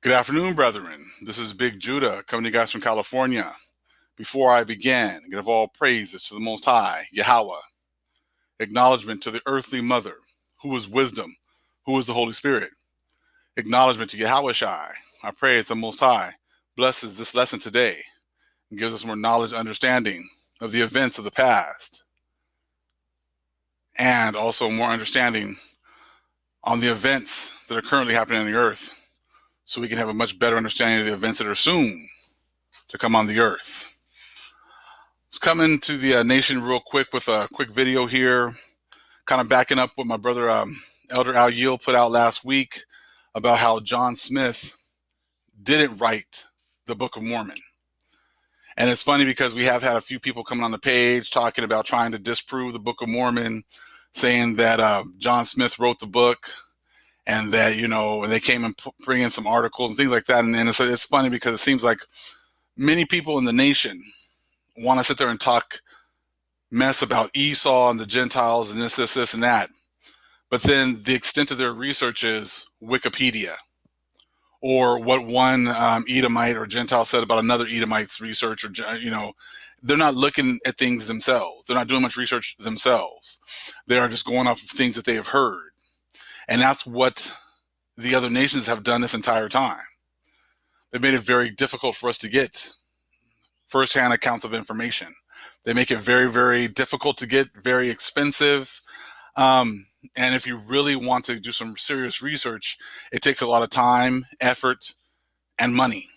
Good afternoon, brethren. This is Big Judah coming to you guys from California. Before I begin, give all praises to the Most High, Yahweh. Acknowledgement to the earthly mother, who is wisdom, who is the Holy Spirit. Acknowledgement to YHWH. I pray that the Most High blesses this lesson today and gives us more knowledge and understanding of the events of the past, and also more understanding on the events that are currently happening on the earth, so we can have a much better understanding of the events that are soon to come on the earth. Let's come into the nation real quick with a quick video here, kind of backing up what my brother Elder Al Yield put out last week about how John Smith didn't write the Book of Mormon. And it's funny because we have had a few people coming on the page talking about trying to disprove the Book of Mormon, saying that John Smith wrote the book, and that, and they came and bring in some articles and things like that. And it's funny because it seems like many people in the nation want to sit there and talk mess about Esau and the Gentiles and this, and that. But then the extent of their research is Wikipedia, or what one Edomite or Gentile said about another Edomite's research, or, they're not looking at things themselves. They're not doing much research themselves. They are just going off of things that they have heard. And that's what the other nations have done this entire time. They've made it very difficult for us to get firsthand accounts of information. They make it very, very difficult to get, very expensive. And if you really want to do some serious research, it takes a lot of time, effort, and money.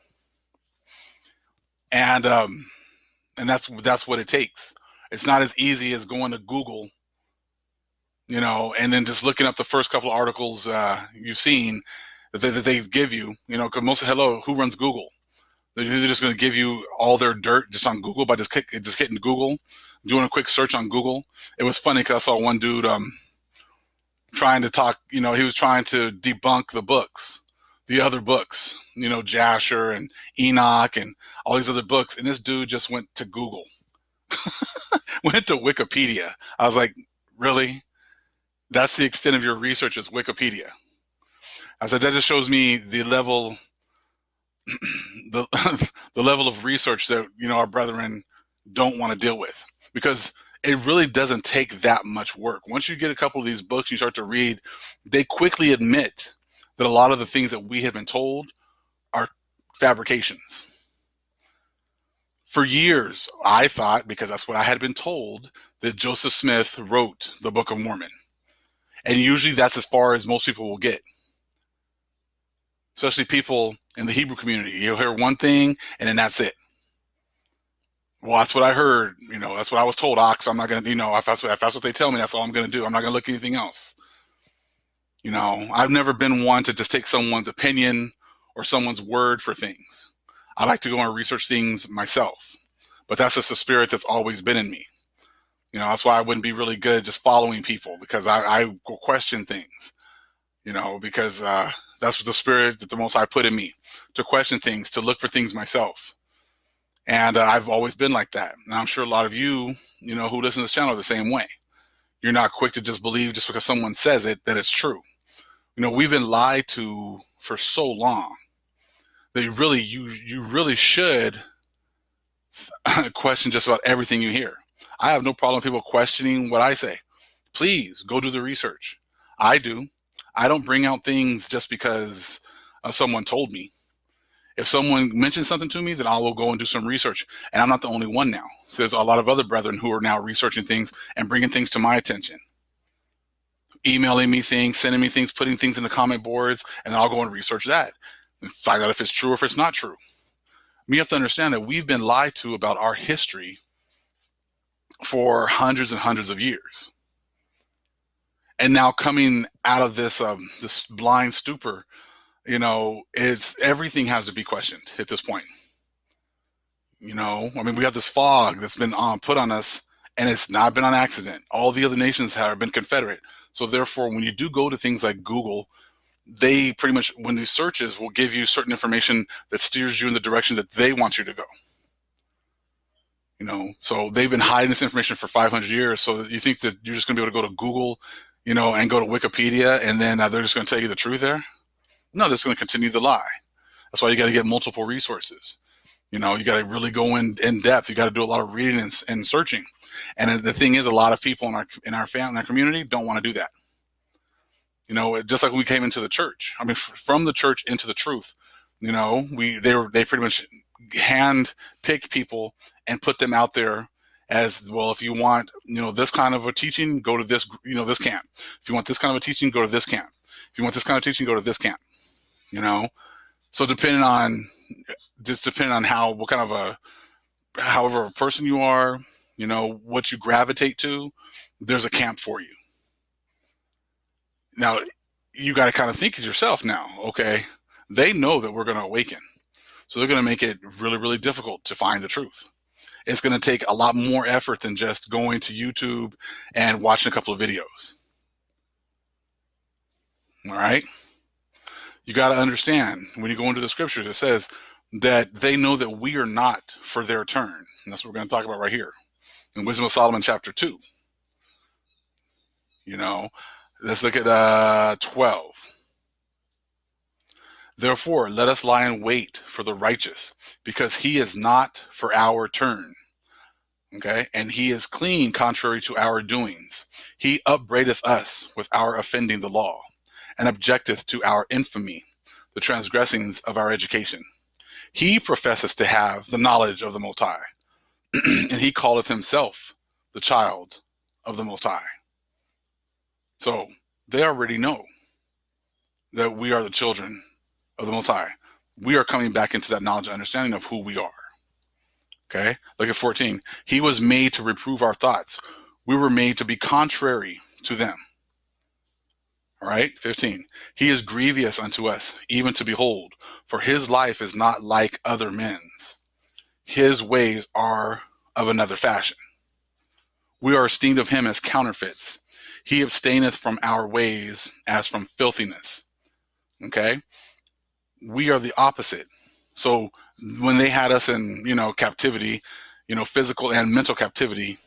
And that's what it takes. It's not as easy as going to Google, and then just looking up the first couple of articles you've seen that they give you, because who runs Google? They're just going to give you all their dirt just on Google by just hitting Google, doing a quick search on Google. It was funny because I saw one dude trying to talk, he was trying to debunk the other books, Jasher and Enoch and all these other books. And this dude just went to Google, went to Wikipedia. I was like, really? That's the extent of your research is Wikipedia. I said, that just shows me the level, the level of research that, our brethren don't want to deal with, because it really doesn't take that much work. Once you get a couple of these books, you start to read, they quickly admit that a lot of the things that we have been told are fabrications. For years, I thought, because that's what I had been told, that Joseph Smith wrote the Book of Mormon. And usually that's as far as most people will get, especially people in the Hebrew community. You'll hear one thing and then that's it. Well, that's what I heard. That's what I was told, Ox. I'm not going to, if that's what they tell me, that's all I'm going to do. I'm not going to look at anything else. I've never been one to just take someone's opinion or someone's word for things. I like to go and research things myself, but that's just the spirit that's always been in me. That's why I wouldn't be really good just following people, because I will question things, because that's what the spirit that the Most High put in me, to question things, to look for things myself. And I've always been like that. And I'm sure a lot of you, who listen to this channel are the same way. You're not quick to just believe just because someone says it that it's true. We've been lied to for so long that you really should question just about everything you hear. I have no problem with people questioning what I say. Please go do the research. I do. I don't bring out things just because someone told me. If someone mentions something to me, then I will go and do some research. And I'm not the only one now. So there's a lot of other brethren who are now researching things and bringing things to my attention. Emailing me things, sending me things, putting things in the comment boards, and I'll go and research that and find out if it's true or if it's not true. We have to understand that we've been lied to about our history for hundreds and hundreds of years. And now coming out of this this blind stupor, it's everything has to be questioned at this point. We have this fog that's been put on us, and it's not been on accident. All the other nations have been Confederate. So therefore, when you do go to things like Google, they pretty much, when these searches, will give you certain information that steers you in the direction that they want you to go. So they've been hiding this information for 500 years. So you think that you're just going to be able to go to Google, and go to Wikipedia, and then they're just going to tell you the truth there? No, they're just going to continue to lie. That's why you got to get multiple resources. You got to really go in depth. You got to do a lot of reading and searching. And the thing is, a lot of people in our family, in our community, don't want to do that. Just like when we came into the church. I mean, from the church into the truth. They pretty much hand pick people and put them out there as well. If you want, this kind of a teaching, go to this, this camp. If you want this kind of a teaching, go to this camp. If you want this kind of teaching, go to this camp. So depending on what kind of however a person you are, what you gravitate to, there's a camp for you. Now, you got to kind of think of yourself now, okay? They know that we're going to awaken. So they're going to make it really, really difficult to find the truth. It's going to take a lot more effort than just going to YouTube and watching a couple of videos. All right? You got to understand, when you go into the scriptures, it says that they know that we are not for their turn. And that's what we're going to talk about right here in Wisdom of Solomon chapter 2. Let's look at 12. Therefore, let us lie in wait for the righteous, because he is not for our turn. Okay? And he is clean contrary to our doings. He upbraideth us with our offending the law, and objecteth to our infamy, the transgressings of our education. He professeth to have the knowledge of the Most High, and he calleth himself the child of the Most High. So they already know that we are the children of the Most High. We are coming back into that knowledge and understanding of who we are. Okay? Look at 14. He was made to reprove our thoughts. We were made to be contrary to them. All right? 15. He is grievous unto us, even to behold, for his life is not like other men's. His ways are of another fashion. We are esteemed of him as counterfeits. He abstaineth from our ways as from filthiness. Okay? We are the opposite. So when they had us in, captivity, physical and mental captivity,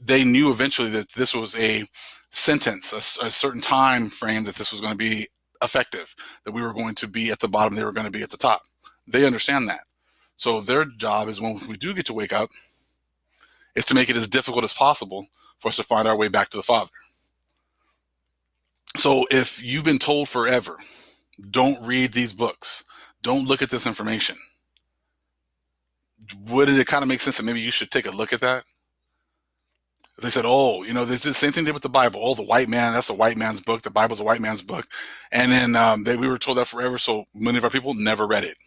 they knew eventually that this was a sentence, a certain time frame that this was going to be effective, that we were going to be at the bottom, they were going to be at the top. They understand that. So their job is, when we do get to wake up, is to make it as difficult as possible for us to find our way back to the Father. So if you've been told forever, don't read these books, don't look at this information, wouldn't it kind of make sense that maybe you should take a look at that? They said, there's the same thing they did with the Bible. Oh, the white man, that's a white man's book. The Bible's a white man's book. And then we were told that forever, so many of our people never read it.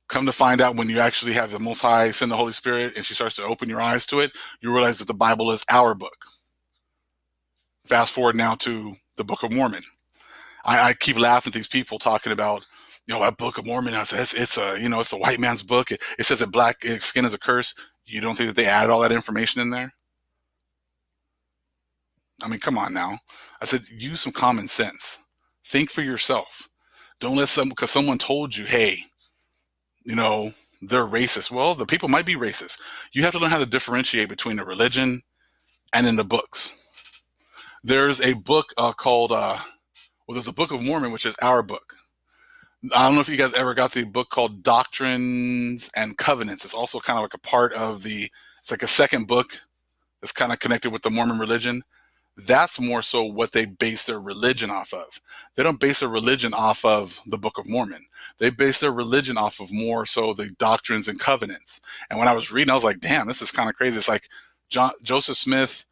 Come to find out, when you actually have the Most High send the Holy Spirit and she starts to open your eyes to it, you realize that the Bible is our book. Fast forward now to the Book of Mormon. I keep laughing at these people talking about, that Book of Mormon. I said, it's the white man's book. It says that black skin is a curse. You don't think that they added all that information in there? I mean, come on now. I said, use some common sense. Think for yourself. Don't let because someone told you, hey, they're racist. Well, the people might be racist. You have to learn how to differentiate between a religion and in the books. There's a book called, there's a Book of Mormon, which is our book. I don't know if you guys ever got the book called Doctrines and Covenants. It's also kind of like a part of it's like a second book that's kind of connected with the Mormon religion. That's more so what they base their religion off of. They don't base their religion off of the Book of Mormon. They base their religion off of more so the Doctrines and Covenants. And when I was reading, I was like, damn, this is kind of crazy. It's like Joseph Smith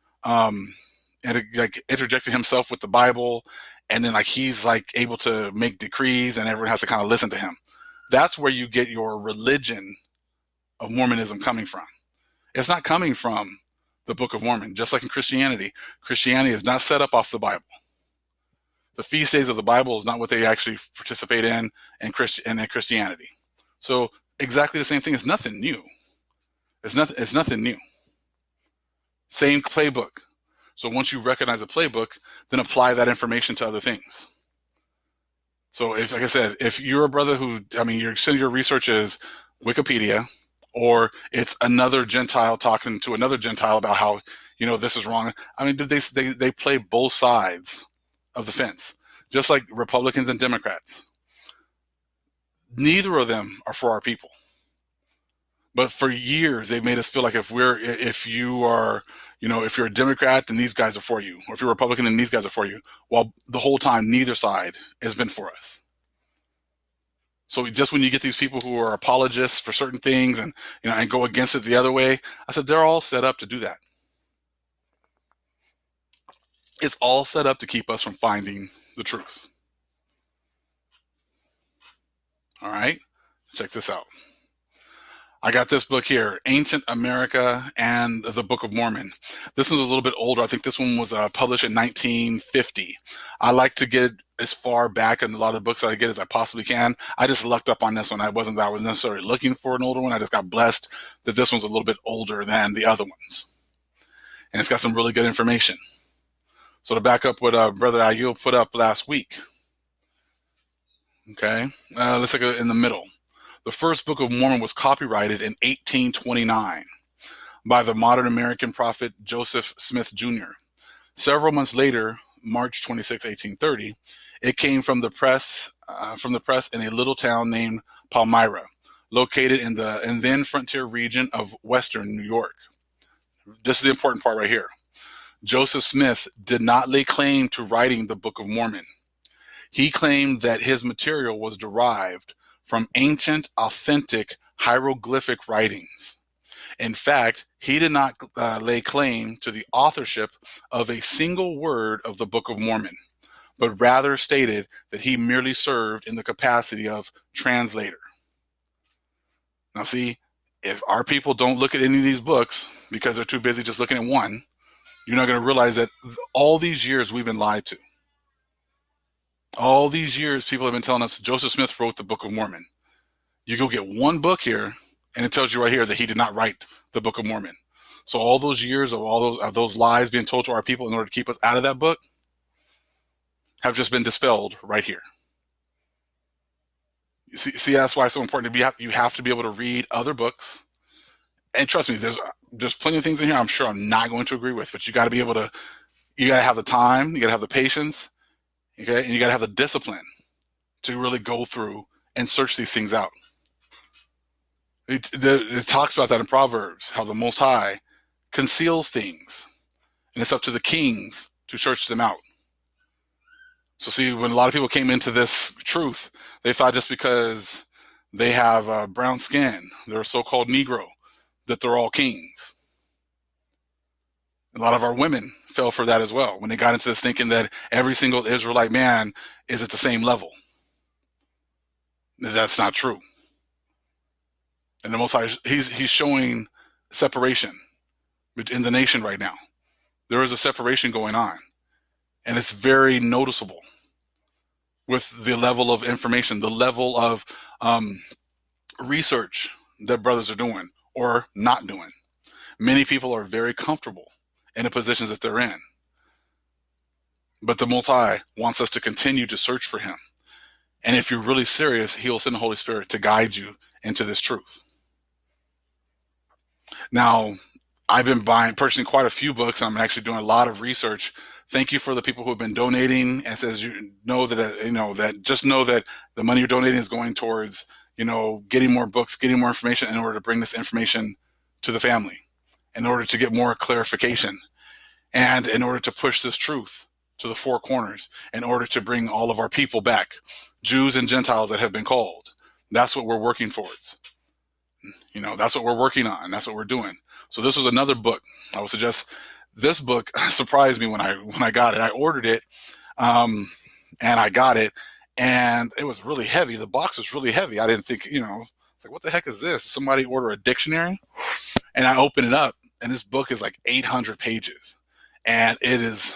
interjected himself with the Bible, and then he's able to make decrees, and everyone has to kind of listen to him. That's where you get your religion of Mormonism coming from. It's not coming from the Book of Mormon. Just like in Christianity is not set up off the Bible. The feast days of the Bible is not what they actually participate in Christianity. So exactly the same thing. It's nothing new. It's nothing new. Same playbook. So once you recognize a playbook, then apply that information to other things. So if, like I said, if you're a brother your research is Wikipedia, or it's another Gentile talking to another Gentile about how, this is wrong. I mean, they play both sides of the fence, just like Republicans and Democrats. Neither of them are for our people. But for years, they've made us feel like if you are, if you're a Democrat, then these guys are for you. Or if you're a Republican, then these guys are for you. While the whole time, neither side has been for us. So just when you get these people who are apologists for certain things and go against it the other way, I said, they're all set up to do that. It's all set up to keep us from finding the truth. All right, check this out. I got this book here, Ancient America and the Book of Mormon. This one's a little bit older. I think this one was published in 1950. I like to get as far back in a lot of the books that I get as I possibly can. I just lucked up on this one. I was necessarily looking for an older one. I just got blessed that this one's a little bit older than the other ones. And it's got some really good information. So to back up what Brother Ayul put up last week. Okay, let's look at it in the middle. The first Book of Mormon was copyrighted in 1829 by the modern American prophet Joseph Smith Jr. Several months later, March 26, 1830, it came from the press in a little town named Palmyra, located in the then frontier region of western New York. This is the important part right here. Joseph Smith did not lay claim to writing the Book of Mormon. He claimed that his material was derived from ancient, authentic hieroglyphic writings. In fact, he did not lay claim to the authorship of a single word of the Book of Mormon, but rather stated that he merely served in the capacity of translator. Now see, if our people don't look at any of these books because they're too busy just looking at one, you're not going to realize that all these years we've been lied to. All these years, people have been telling us Joseph Smith wrote the Book of Mormon. You go get one book here, and it tells you right here that he did not write the Book of Mormon. So all those years of those lies being told to our people in order to keep us out of that book have just been dispelled right here. You see, that's why it's so important you have to be able to read other books. And trust me, there's plenty of things in here I'm sure I'm not going to agree with, but you got to be able to. You got to have the time. You got to have the patience. Okay, and you got to have the discipline to really go through and search these things out. It talks about that in Proverbs, how the Most High conceals things, and it's up to the kings to search them out. So see, when a lot of people came into this truth, they thought just because they have brown skin, they're a so-called Negro, that they're all kings. A lot of our women fell for that as well when they got into this thinking that every single Israelite man is at the same level. That's not true. And the Most High, he's showing separation in the nation right now. There is a separation going on, and it's very noticeable with the level of information, the level of research that brothers are doing or not doing. Many people are very comfortable in the positions that they're in. But the Most High wants us to continue to search for him. And if you're really serious, he will send the Holy Spirit to guide you into this truth. Now, I've been purchasing quite a few books. I'm actually doing a lot of research. Thank you for the people who have been donating. And says just know that the money you're donating is going towards, getting more books, getting more information in order to bring this information to the family, in order to get more clarification, and in order to push this truth to the four corners, in order to bring all of our people back, Jews and Gentiles that have been called. That's what we're working towards. That's what we're working on. That's what we're doing. So this was another book. I would suggest this book. Surprised me when I got it. I ordered it, and I got it, and it was really heavy. The box was really heavy. I didn't think, it's like, what the heck is this? Did somebody order a dictionary? And I open it up, and this book is like 800 pages, and it's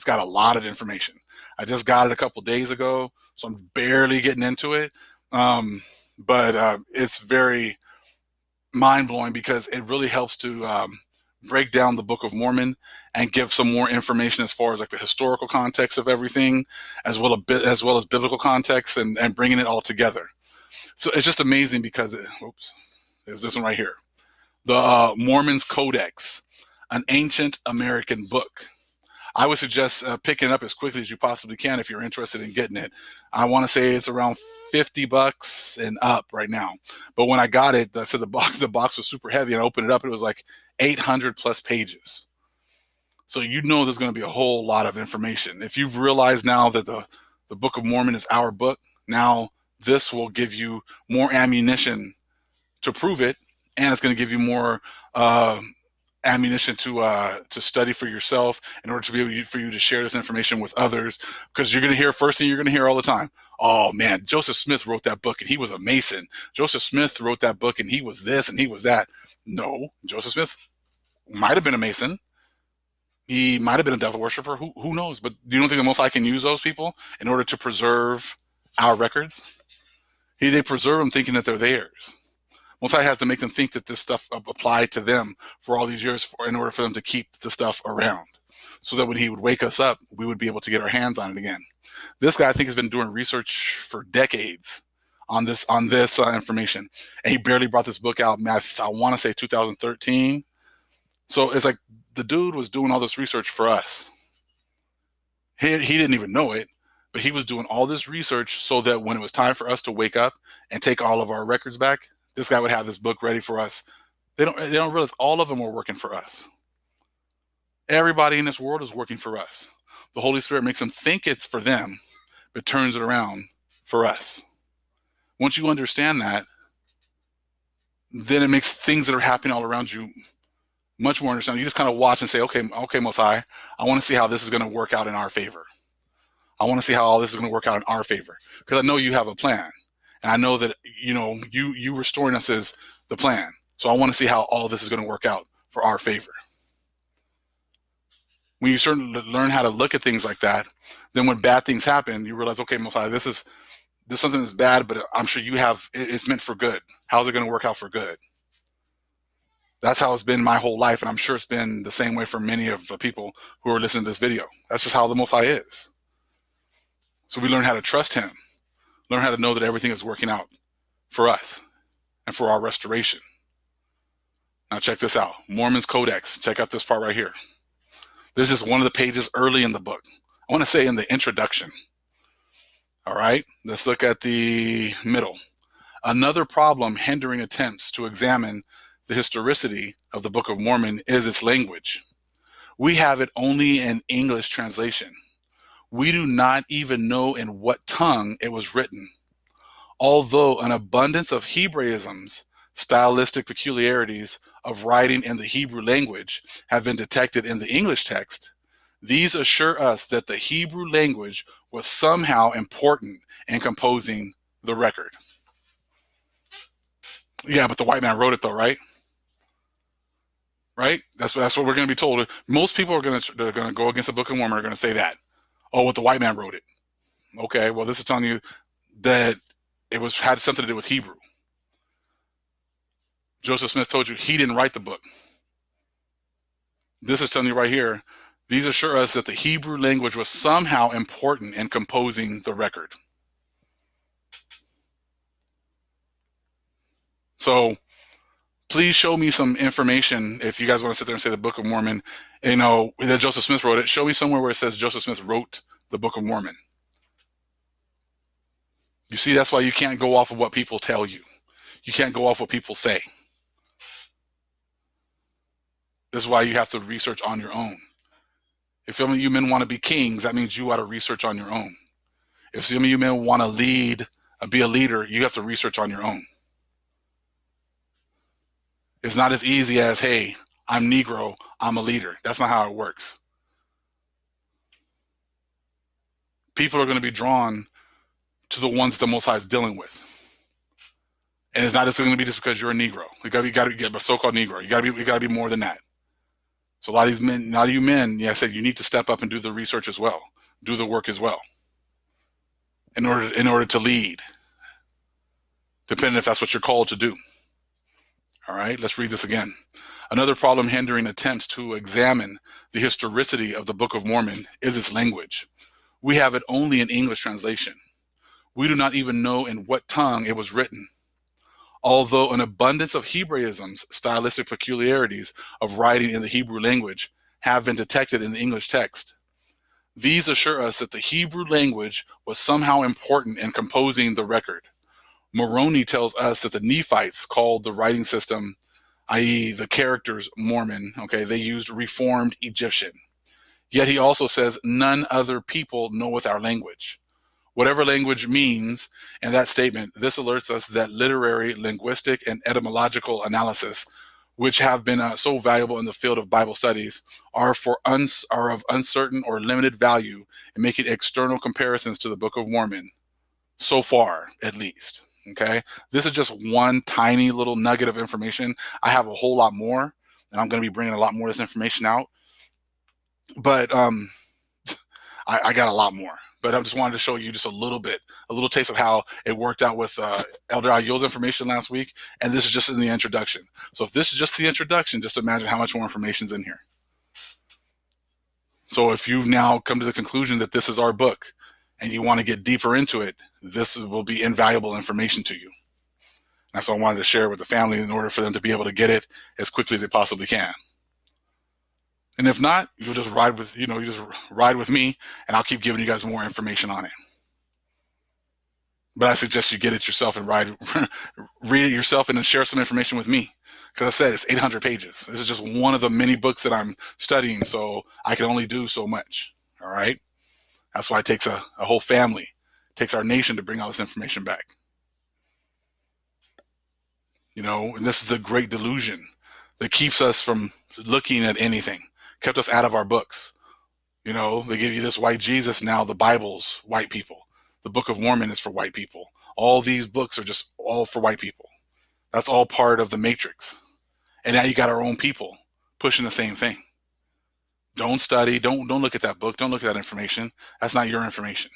got a lot of information. I just got it a couple days ago, so I'm barely getting into it. But it's very mind-blowing because it really helps to break down the Book of Mormon and give some more information as far as like the historical context of everything, as well as biblical context, and bringing it all together. So it's just amazing because there's this one right here. The Mormon's Codex, an ancient American book. I would suggest picking it up as quickly as you possibly can if you're interested in getting it. I want to say it's around $50 and up right now. But when I got it, so the box was super heavy, and I opened it up, and it was like 800 plus pages. So you know there's going to be a whole lot of information. If you've realized now that the Book of Mormon is our book, now this will give you more ammunition to prove it, and it's going to give you more ammunition to study for yourself in order to be able for you to share this information with others. Because you're going to hear, first thing you're going to hear all the time, oh man, Joseph Smith wrote that book and he was a Mason. Joseph Smith wrote that book and he was this and he was that. No, Joseph Smith might have been a Mason. He might have been a devil worshiper. Who knows? But you don't think the Most High can use those people in order to preserve our records? They preserve them thinking that they're theirs. Most High has to make them think that this stuff applied to them for all these years in order for them to keep the stuff around, so that when he would wake us up, we would be able to get our hands on it again. This guy, I think, has been doing research for decades on this information, and he barely brought this book out. I want to say 2013. So it's like the dude was doing all this research for us. He didn't even know it, but he was doing all this research so that when it was time for us to wake up and take all of our records back, this guy would have this book ready for us. They don't realize all of them were working for us. Everybody in this world is working for us. The Holy Spirit makes them think it's for them, but turns it around for us. Once you understand that, then it makes things that are happening all around you much more understandable. You just kind of watch and say, okay, Most High, I want to see how this is going to work out in our favor. I want to see how all this is going to work out in our favor, because I know you have a plan, and I know that you restoring us is the plan. So I want to see how all this is going to work out for our favor. When you certainly learn how to look at things like that, then when bad things happen, you realize, okay, Most High, this is something that's bad, but I'm sure you have it's meant for good. How's it going to work out for good? That's how it's been my whole life, and I'm sure it's been the same way for many of the people who are listening to this video. That's just how the Most High is. So we learn how to trust Him, learn how to know that everything is working out for us and for our restoration. Now check this out. Mormon's Codex. Check out this part right here. This is one of the pages early in the book. I want to say in the introduction. All right, let's look at the middle. Another problem hindering attempts to examine the historicity of the Book of Mormon is its language. We have it only in English translation. We do not even know in what tongue it was written. Although an abundance of Hebraisms, stylistic peculiarities of writing in the Hebrew language have been detected in the English text, these assure us that the Hebrew language was somehow important in composing the record. Yeah, but the white man wrote it though, right? Right? That's what we're going to be told. Most people are going to go against the Book of Mormon are going to say that. Oh, well, the white man wrote it. Okay, well, this is telling you that it had something to do with Hebrew. Joseph Smith told you he didn't write the book. This is telling you right here, these assure us that the Hebrew language was somehow important in composing the record. So please show me some information. If you guys want to sit there and say the Book of Mormon, that Joseph Smith wrote it, show me somewhere where it says Joseph Smith wrote the Book of Mormon. You see, that's why you can't go off of what people tell you. You can't go off what people say. This is why you have to research on your own. If some of you men want to be kings, that means you ought to research on your own. If some of you men want to lead, be a leader, you have to research on your own. It's not as easy as, hey, I'm Negro, I'm a leader. That's not how it works. People are going to be drawn to the ones that the Most High is dealing with. And it's not just going to be just because you're a Negro. You got to be a so-called Negro. You got to be more than that. So a lot of you men, I said you need to step up and do the research as well, do the work as well, in order to lead, depending if that's what you're called to do. All right, let's read this again. Another problem hindering attempts to examine the historicity of the Book of Mormon is its language. We have it only in English translation. We do not even know in what tongue it was written. Although an abundance of Hebraisms, stylistic peculiarities of writing in the Hebrew language, have been detected in the English text, These assure us that the Hebrew language was somehow important in composing the record. Moroni tells us that the Nephites called the writing system, i.e. the characters Mormon, okay, they used reformed Egyptian. Yet he also says none other people knoweth our language. Whatever language means in that statement, this alerts us that literary, linguistic, and etymological analysis, which have been so valuable in the field of Bible studies, are of uncertain or limited value in making external comparisons to the Book of Mormon, so far at least. Okay, this is just one tiny little nugget of information. I have a whole lot more, and I'm going to be bringing a lot more of this information out. But I got a lot more. But I just wanted to show you just a little taste of how it worked out with Elder Ayul's information last week. And this is just in the introduction. So if this is just the introduction, just imagine how much more information's in here. So if you've now come to the conclusion that this is our book and you want to get deeper into it, this will be invaluable information to you. That's why I wanted to share it with the family in order for them to be able to get it as quickly as they possibly can. And if not, you'll just ride with me, and I'll keep giving you guys more information on it. But I suggest you get it yourself and read it yourself and then share some information with me. Because I said it's 800 pages. This is just one of the many books that I'm studying, so I can only do so much. All right? That's why it takes a whole family, it takes our nation to bring all this information back. And this is the great delusion that keeps us from looking at anything, kept us out of our books. They give you this white Jesus now, the Bible's white people. The Book of Mormon is for white people. All these books are just all for white people. That's all part of the matrix. And now you got our own people pushing the same thing. Don't study, don't look at that book, don't look at that information. That's not your information.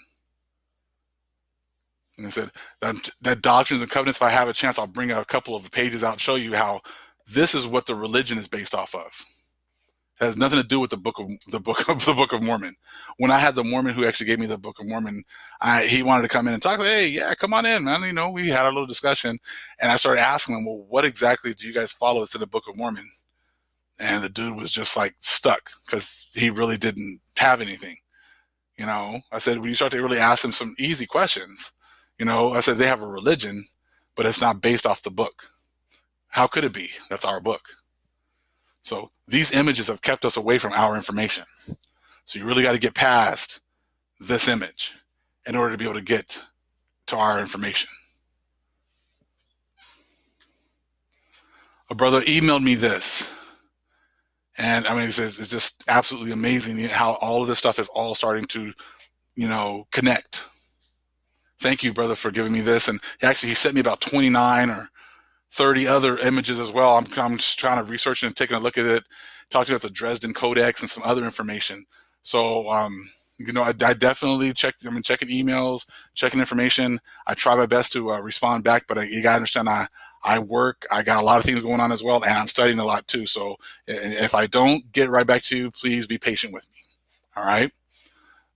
And I said, that Doctrines and Covenants, if I have a chance, I'll bring a couple of pages out and show you how this is what the religion is based off of. It has nothing to do with the Book of Mormon. When I had the Mormon who actually gave me the Book of Mormon, he wanted to come in and talk. Hey, yeah, come on in, man. We had a little discussion, and I started asking him, well, what exactly do you guys follow that's in the Book of Mormon? And the dude was just like stuck because he really didn't have anything. I said, when you start to really ask him some easy questions, I said, they have a religion, but it's not based off the book. How could it be? That's our book. So these images have kept us away from our information. So you really got to get past this image in order to be able to get to our information. A brother emailed me this. And it's just absolutely amazing how all of this stuff is all starting to, connect. Thank you, brother, for giving me this. And he sent me about 29 or 30 other images as well. I'm just trying to research and taking a look at it, talking about the Dresden Codex and some other information. So, I definitely I'm checking emails, checking information. I try my best to respond back, but you got to understand I work. I got a lot of things going on as well, and I'm studying a lot too. So if I don't get right back to you, please be patient with me. All right.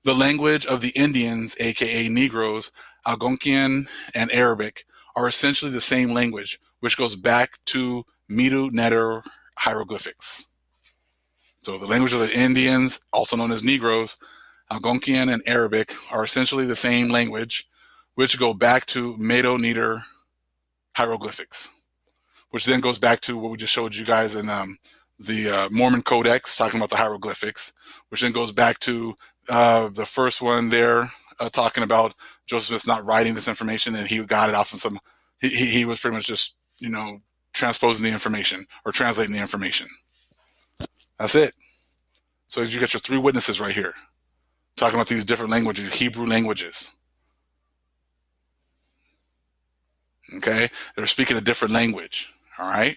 The language of the Indians, aka Negroes, Algonquian, and Arabic, are essentially the same language, which goes back to Medu Neter hieroglyphics. So the language of the Indians, also known as Negroes, Algonquian, and Arabic, are essentially the same language, which go back to Medu Neter hieroglyphics, which then goes back to what we just showed you guys in the Mormon Codex, talking about the hieroglyphics, which then goes back to the first one there, talking about Joseph Smith not writing this information, and he got it off of some, he was pretty much just, transposing the information or translating the information. That's it. So you got your three witnesses right here, talking about these different languages, Hebrew languages. Okay? They're speaking a different language. All right?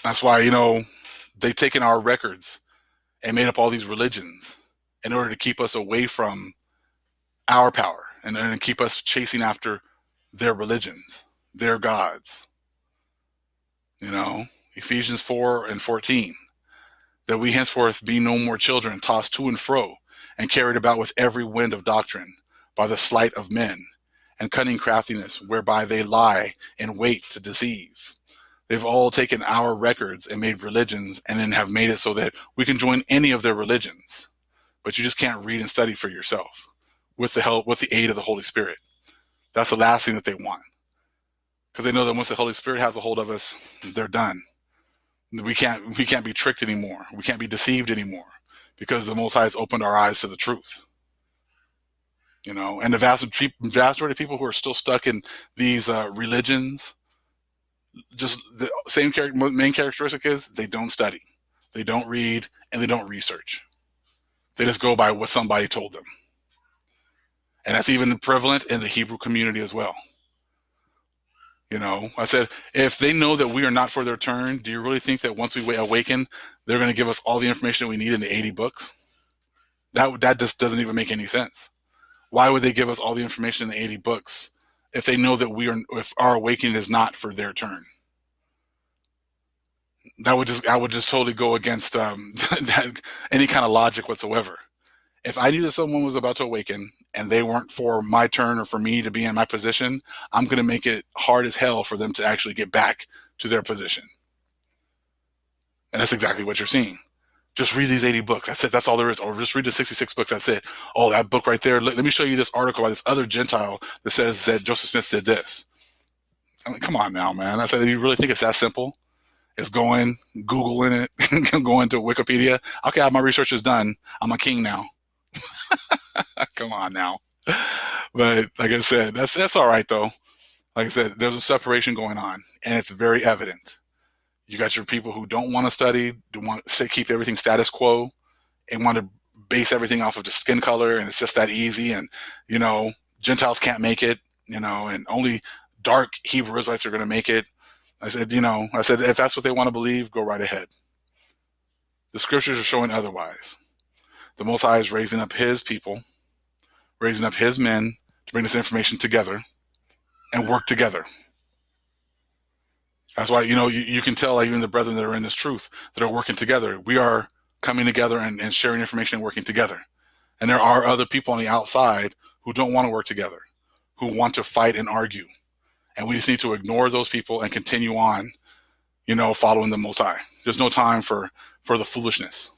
That's why, they've taken our records and made up all these religions in order to keep us away from our power and keep us chasing after their religions, their gods. Ephesians 4:14, that we henceforth be no more children, tossed to and fro, and carried about with every wind of doctrine, by the sleight of men, and cunning craftiness, whereby they lie in wait to deceive. They've all taken our records and made religions and then have made it so that we can join any of their religions. But you just can't read and study for yourself with the aid of the Holy Spirit. That's the last thing that they want. Because they know that once the Holy Spirit has a hold of us, they're done. We can't be tricked anymore. We can't be deceived anymore because the Most High has opened our eyes to the truth. And the vast majority of people who are still stuck in these religions, just the same main characteristic is they don't study, they don't read, and they don't research. They just go by what somebody told them. And that's even prevalent in the Hebrew community as well. I said, if they know that we are not for their turn, do you really think that once we awaken, they're going to give us all the information we need in the 80 books? That just doesn't even make any sense. Why would they give us all the information in the 80 books if they know that if our awakening is not for their turn? I would just totally go against any kind of logic whatsoever. If I knew that someone was about to awaken and they weren't for my turn or for me to be in my position, I'm going to make it hard as hell for them to actually get back to their position. And that's exactly what you're seeing. Just read these 80 books. That's it. That's all there is. Or just read the 66 books. That's it. Oh, that book right there. Let me show you this article by this other Gentile that says that Joseph Smith did this. I mean, come on now, man. I said, you really think it's that simple? It's going, Googling it, going to Wikipedia. Okay, my research is done. I'm a king now. Come on now. But like I said, that's all right though. Like I said, there's a separation going on, and it's very evident. You got your people who don't want to study, want to keep everything status quo, and want to base everything off of just skin color, and it's just that easy. And Gentiles can't make it. And only dark Hebrew Israelites are going to make it. I said, if that's what they want to believe, go right ahead. The scriptures are showing otherwise. The Most High is raising up His people, raising up His men to bring this information together and work together. That's why, you can tell even the brethren that are in this truth that are working together. We are coming together and sharing information and working together. And there are other people on the outside who don't want to work together, who want to fight and argue. And we just need to ignore those people and continue on, following the Most High. There's no time for the foolishness.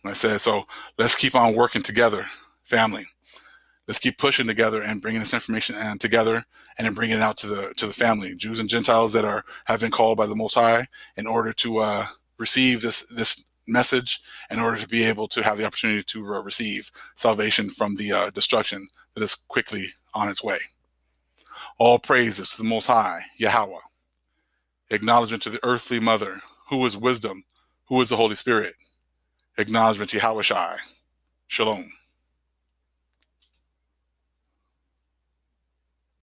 I said, so let's keep on working together, family. Let's keep pushing together and bringing this information together and then bringing it out to the family, Jews and Gentiles that have been called by the Most High in order to receive this message, in order to be able to have the opportunity to receive salvation from the destruction that is quickly on its way. All praises to the Most High, YHWH. Acknowledgement to the earthly mother, who is wisdom, who is the Holy Spirit. Acknowledgement to YHWH. Shalom.